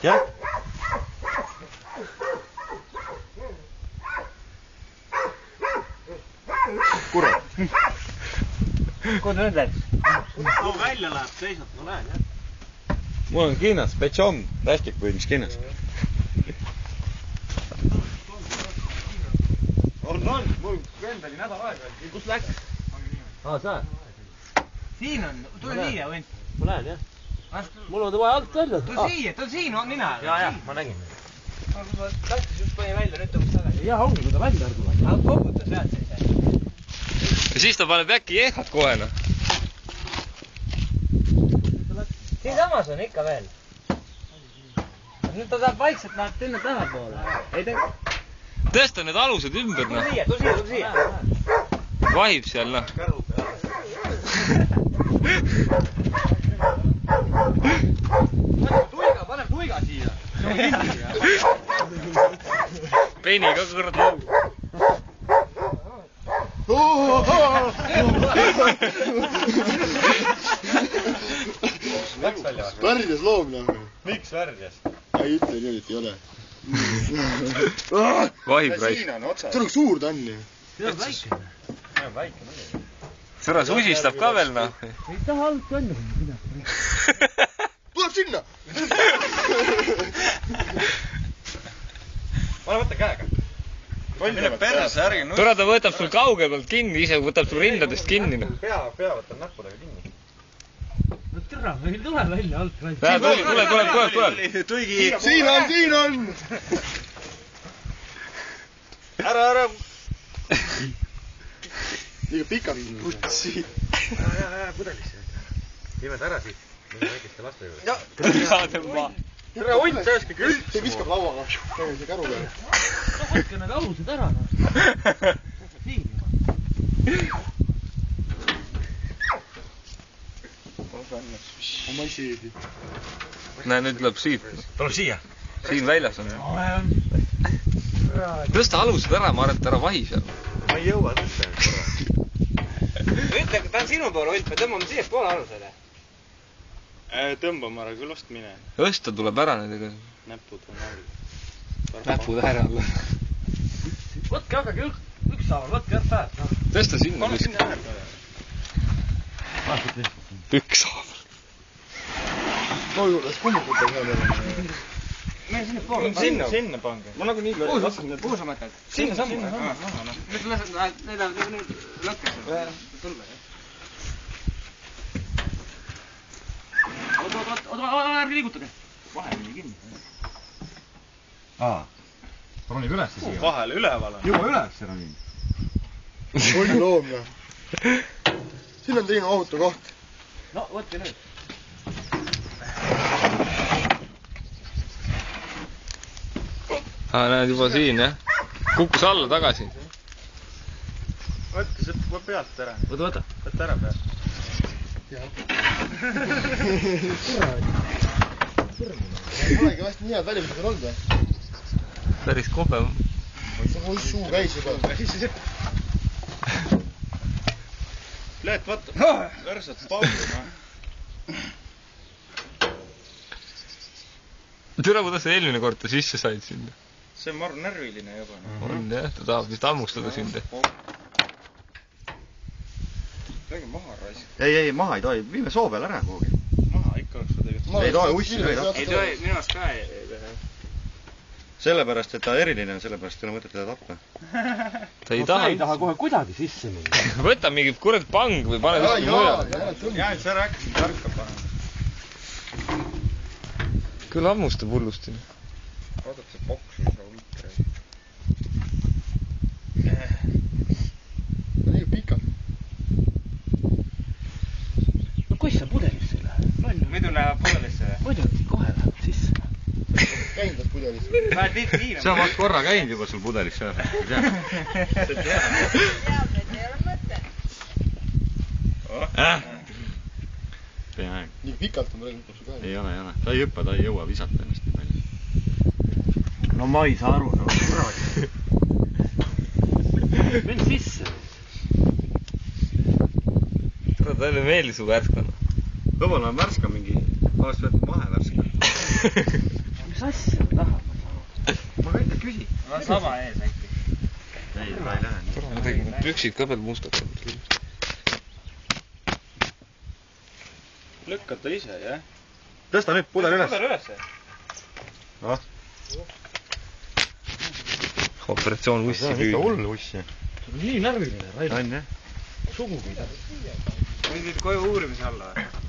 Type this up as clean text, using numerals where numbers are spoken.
Jah? Kurat. Kuhu nüüd läks? No välja läheb teisalt, ma näen, jah. Mul on kinnas, petšom, rästikpõimis kinnas. On, mul vend oli nädal aega. Kus läks? Sa? Siin on, tule siia, Vint. Ma näen, jah. Mul on vaja alt välja. Tule siin on nina. Ja, ma nägin. Läktis just pani välja, nüüd tõmbus tagasi. Jah, ongi, kui ta välja tuleb. Koputa sealt siis. Ja siis ta paneb äkki jeehad kohe, noh. Siin samas on ikka veel. Nüüd ta tahab vaikselt läheb tünne tahapoole. Tõsta need alused ümber, noh. Tule siia. Vahib seal, noh. Paneb tuiga siia. Peni ka kõrd loom. Läks välja. Värdjas loom, noh. Miks värdjas? Ei ütle nii, et ei ole. Vahib raisk. See on suur ta on ju. See on väikene. See on väikene. Sõra susistab ka veel, noh. Ei taha alt välja. Tuleb sinna! Pane võtta käega. Mine perse, ärge nutsi. Tore, ta võtab sul kaugemalt kinni, ise võtab sul rindadest kinni, noh. Pea võtab näppudega kinni. No türa, meil tule välja alt. Tuleb. Tuigi. Siin on! Ära. Liiga pikad. Putsi. Ära pudelisse. Nimed ära siit. Mine väikeste laste juurde. Ära Ott, sa jäske küll. See viskab lauaga. See käru peale. Võtke need alused ära. Siin. Oma isi. Näe, nüüd tuleb siit. Tuleb siia. Siin väljas on. Tõsta alused ära, ma arvan, et ära vahi seal. Ma ei jõua tõsta. Ütle, ta on sinu poole, Ott, me tõmbame siia poole alusele. Tõmbame ära küll ost mine. Õsta tuleb ära nendega. Näpud on all. Näpud ära. Võtke hakake ükshaaval, võtke ära päev. Tõsta sinna. Ükshaaval. Toiulas kummutute peale. Meil sinna poole. Sinna pange. Ma nagu nii Kuhu sa mõtled? Sinna sammu. Nüüd lased lõkkes. Tulme, jah. Oota, ärge liigutage. Vahel oli kinni. Ronib üles siia. Vahel üleval on. Juba üles ronib. Oi loom, jah. Siin on teine ohutu koht. No, võtke nüüd. Näed juba siin, jah. Kukkus alla tagasi. Võtke see pealt ära. Võta. Võtta ära pealt. Olegi vast nii head välimused on olnud või? Päris kobe. Oi, suu käis juba. Leet, vaata. Värsad pauguna. Türa, kuidas sa eelmine kord ta sisse said sinna? See on marru närviline juba. On jah, ta tahab vist ammustada sind. Räägi maha raisk. Ei, maha ei tohi. Viime soo peal ära kuhugi. Maha ikka oleks seda tegelikult. Ei tohi, ussi. Ei tohi, minu arust ka ei. Sellepärast, et ta eriline on, sellepärast ei ole mõtet teda tappa. Ta ei taha. Ei taha kohe kuidagi sisse minna. Võta mingi kurat pang või pane kuskil mujal. Jaa, et sa rääkisid tarka panema. Küll hammustab hullusti. Vaadab see boks, mis on mitte räägi. Liiga pikalt. No kus sa pudelisse läheb? Muidu läheb pudelisse või? Muidu kohe läheb sisse. Käin tas pudelisse. Vähe tiit kiirem. Sa oled korra käinud juba sul pudelis seal. Teab, et ei ole mõtet. Peaaegu. Nii pikalt on praegu su käe. Ei ole. Ta ei hüppa, ta ei jõua visata ennast nii palju. No ma ei saa aru. Mene sisse. Tule, talle meeldis su värskana. Lõbal on värska mingi. Oleks võetud mahe värska. Mis mis asja ta tahab? Ma kõik küsin. Ma sama ees äkki. Ei, ma ei lähe nii. Ma tegin püksid ka veel mustad. Lükkad ta ise, jah? Tõsta nüüd pudel üles. Pudel üles. Operatsioon ussi See on ikka hull ussi. Nii närviline, Rainer. On jah? Sugugi ta. Võid koju uurimise alla või?